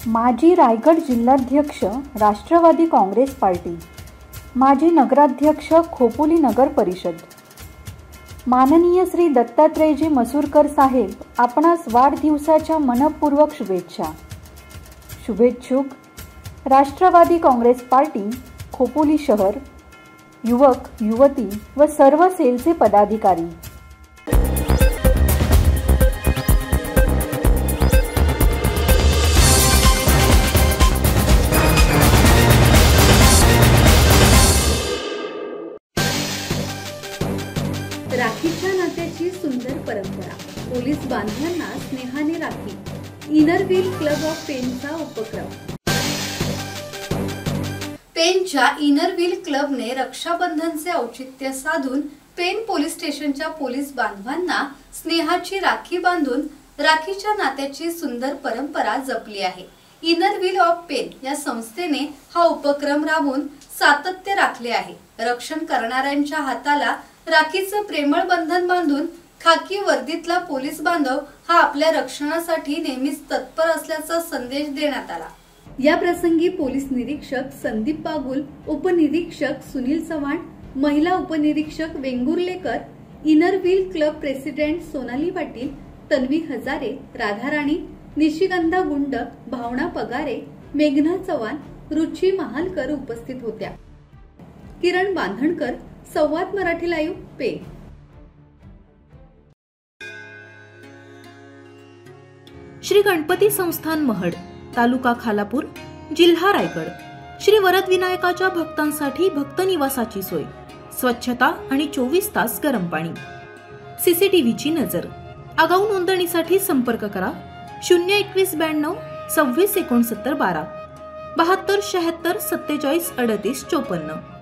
माजी रायगड जिल्हाध्यक्ष राष्ट्रवादी काँग्रेस पार्टी, माजी नगराध्यक्ष खोपोली नगर परिषद। माननीय श्री दत्तात्रेयजी मसूरकर साहेब आपणास वाढदिवसाच्या मनपूर्वक शुभेच्छा। शुभेच्छुक राष्ट्रवादी काँग्रेस पार्टी खोपोली शहर, युवक युवती व सर्व सेलचे पदाधिकारी। राखीच्या नात्याची सुंदर परंपरा, पोलीस बांधवांना स्नेहाने rakhi. Inner wheel club of पेनचा उपक्रम। पेनच्या इनर व्हील क्लबने रक्षाबंधनचे औचित्य साधून पेन पोलीस स्टेशनच्या पोलीस बांधवांना स्नेहाची राखी बांधून राखीच्या नात्याची सुंदर परंपरा जपली आहे। इनर व्हील ऑफ पेन या संस्थेने हा उपक्रम राबवून सातत्य राखले आहे। रक्षण करणाऱ्यांच्या हाताला राखीचं प्रेमळ बंधन बांधून खाकी वर्दीतला पोलीस बांधव हा आपल्या रक्षणासाठी नेहमीच तत्पर असल्याचा संदेश देण्यात आला। या प्रसंगी पोलीस निरीक्षक संदीप बागुल, उपनिरीक्षक सुनील चव्हाण, महिला उपनिरीक्षक Vengurlekar, inner wheel club president Sonali Patil, Tanvi Hazare, Radharani, Nishigandha Gund, Bhavana Pagare, मेघना चव्हाण, रुची महालकर उपस्थित होत्या। किरण बांधणकर, संवाद मराठी लाईव्ह, पेन। श्री गणपती संस्थान महड, तालुका खालापूर, जिल्हा रायगड। श्री वरद विनायकाच्या भक्तांसाठी भक्त निवासाची सोय, स्वच्छता आणि 24 तास गरम पाणी, सीसीटीव्हीची नजर। आगाऊ नोंदणीसाठी संपर्क करा 02192 26 69 12 72 76 47 38 54।